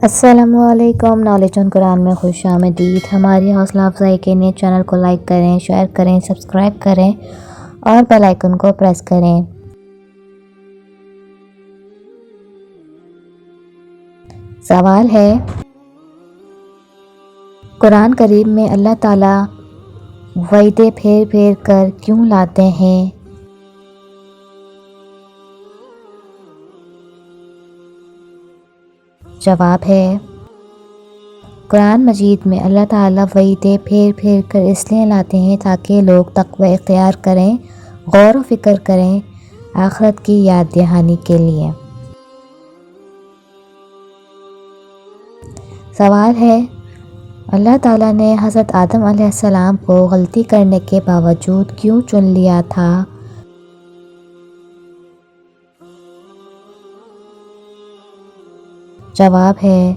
السلام علیکم، knowledge on قرآن میں خوش آمدید۔ ہماری حوصلہ افزائی کے لیے چینل کو لائک کریں، شیئر کریں، سبسکرائب کریں اور بیل آئیکن کو پریس کریں۔ سوال ہے، قرآن کریم میں اللہ تعالیٰ وعدے پھیر پھیر کر کیوں لاتے ہیں؟ جواب ہے، قرآن مجید میں اللہ تعالیٰ وعدے پھیر پھیر کر اس لیے لاتے ہیں تاکہ لوگ تقوی اختیار کریں، غور و فکر کریں، آخرت کی یاد دہانی کے لیے۔ سوال ہے، اللہ تعالیٰ نے حضرت آدم علیہ السلام کو غلطی کرنے کے باوجود کیوں چن لیا تھا؟ جواب ہے،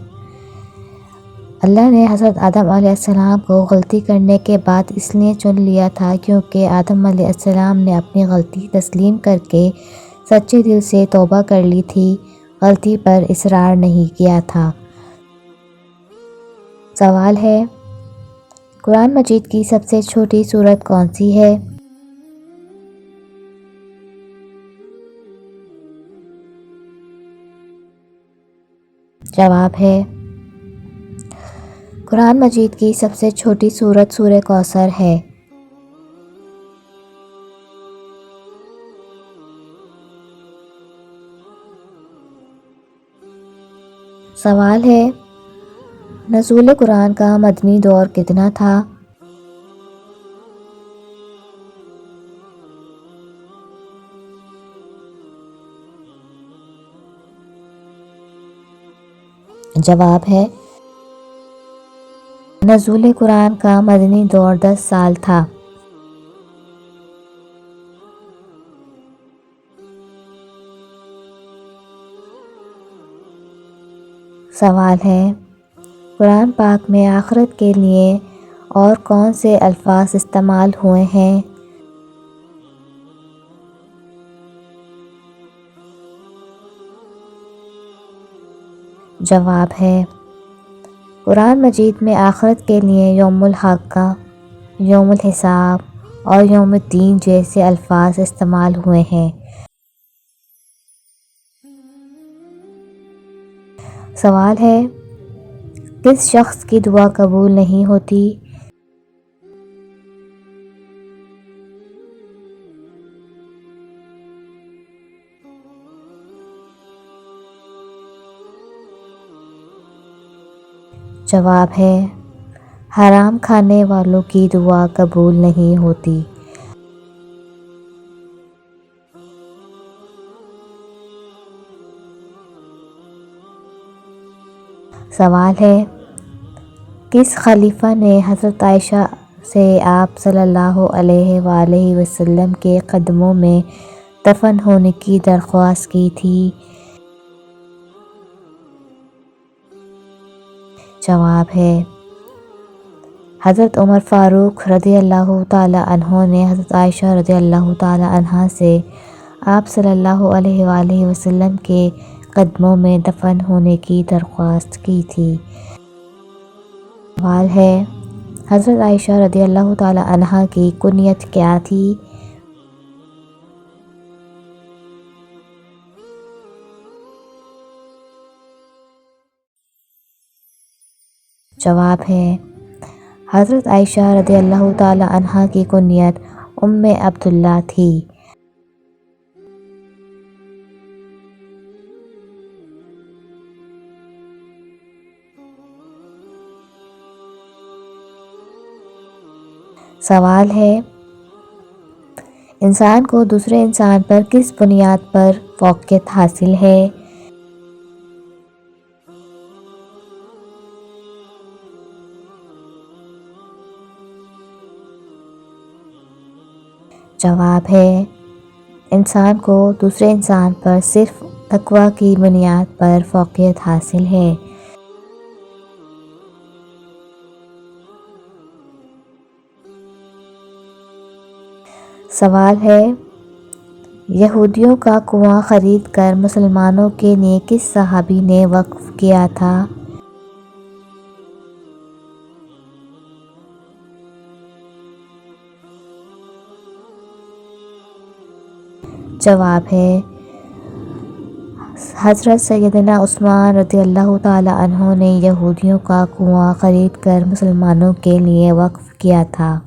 اللہ نے حضرت آدم علیہ السلام کو غلطی کرنے کے بعد اس لیے چن لیا تھا کیونکہ آدم علیہ السلام نے اپنی غلطی تسلیم کر کے سچے دل سے توبہ کر لی تھی، غلطی پر اصرار نہیں کیا تھا۔ سوال ہے، قرآن مجید کی سب سے چھوٹی سورت کون سی ہے؟ جواب ہے، قرآن مجید کی سب سے چھوٹی سورت سورہ کوثر ہے۔ سوال ہے، نزول قرآن کا مدنی دور کتنا تھا؟ جواب ہے، نزول قرآن کا مدنی دور 10 سال تھا۔ سوال ہے، قرآن پاک میں آخرت کے لیے اور کون سے الفاظ استعمال ہوئے ہیں؟ جواب ہے، قرآن مجید میں آخرت کے لیے یوم الحاقہ، یوم الحساب اور یوم الدین جیسے الفاظ استعمال ہوئے ہیں۔ سوال ہے، کس شخص کی دعا قبول نہیں ہوتی؟ جواب ہے، حرام کھانے والوں کی دعا قبول نہیں ہوتی۔ سوال ہے، کس خلیفہ نے حضرت عائشہ سے آپ صلی اللہ علیہ وآلہ وسلم کے قدموں میں دفن ہونے کی درخواست کی تھی؟ جواب ہے، حضرت عمر فاروق رضی اللہ تعالی عنہ نے حضرت عائشہ رضی اللہ تعالی عنہ سے آپ صلی اللہ علیہ وآلہ وسلم کے قدموں میں دفن ہونے کی درخواست کی تھی۔ سوال ہے، حضرت عائشہ رضی اللہ تعالی عنہ کی کنیت کیا تھی؟ جواب ہے، حضرت عائشہ رضی اللہ تعالی عنہ کی کنیت ام عبداللہ تھی۔ سوال ہے، انسان کو دوسرے انسان پر کس بنیاد پر فوقیت حاصل ہے؟ جواب ہے، انسان کو دوسرے انسان پر صرف تقوی کی بنیاد پر فوقیت حاصل ہے۔ سوال ہے، یہودیوں کا کنواں خرید کر مسلمانوں کے لیے کس صحابی نے وقف کیا تھا؟ جواب ہے، حضرت سیدنا عثمان رضی اللہ تعالی عنہ نے یہودیوں کا کنواں خرید کر مسلمانوں کے لیے وقف کیا تھا۔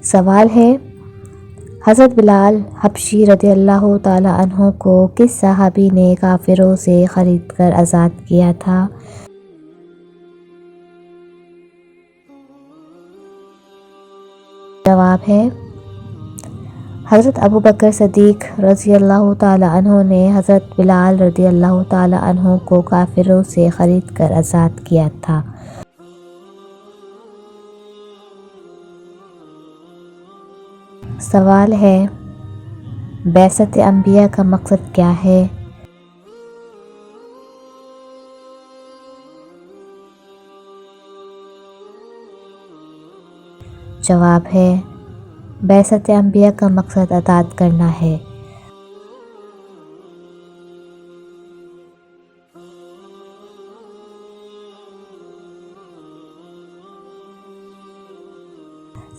سوال ہے، حضرت بلال حبشی رضی اللہ تعالی عنہ کو کس صحابی نے کافروں سے خرید کر آزاد کیا تھا؟ جواب ہے، حضرت ابوبکر صدیق رضی اللہ تعالی عنہ نے حضرت بلال رضی اللہ تعالی عنہ کو کافروں سے خرید کر آزاد کیا تھا۔ سوال ہے، بعثت انبیاء کا مقصد کیا ہے؟ جواب ہے، بعثت انبیاء کا مقصد اطاعت کرنا ہے۔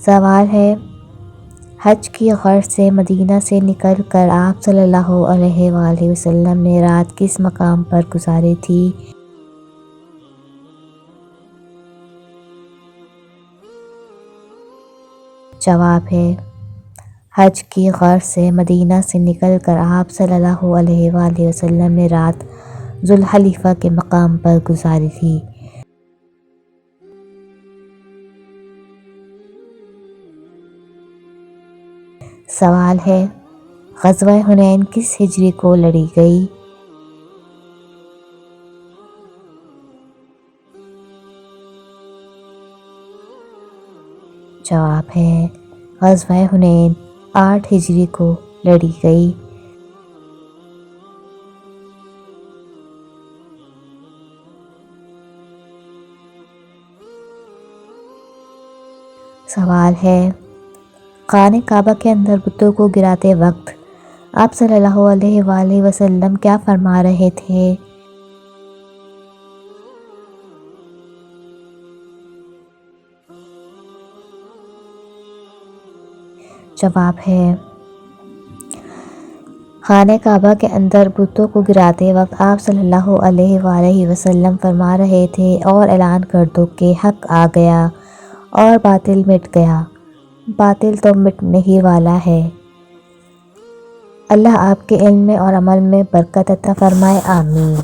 سوال ہے، حج کی غرض سے مدینہ سے نکل کر آپ صلی اللہ علیہ وآلہ وسلم نے رات کس مقام پر گزاری تھی؟ جواب ہے، حج کی غرض سے مدینہ سے نکل کر آپ صلی اللہ علیہ وآلہ وسلم نے رات ذوالحلیفہ کے مقام پر گزاری تھی۔ سوال ہے، غزوہ حنین کس ہجری کو لڑی گئی؟ جواب ہے، غزوہ حنین 8 ہجری کو لڑی گئی۔ سوال ہے، خانہ کعبہ کے اندر بتوں کو گراتے وقت آپ صلی اللہ علیہ وآلہ وسلم کیا فرما رہے تھے؟ جواب ہے، خانہ کعبہ کے اندر بتوں کو گراتے وقت آپ صلی اللہ علیہ وآلہ وسلم فرما رہے تھے، اور اعلان کر دو کہ حق آ گیا اور باطل مٹ گیا، باطل تو مٹنے ہی والا ہے۔ اللہ آپ کے علم اور عمل میں برکت عطا فرمائے، آمین۔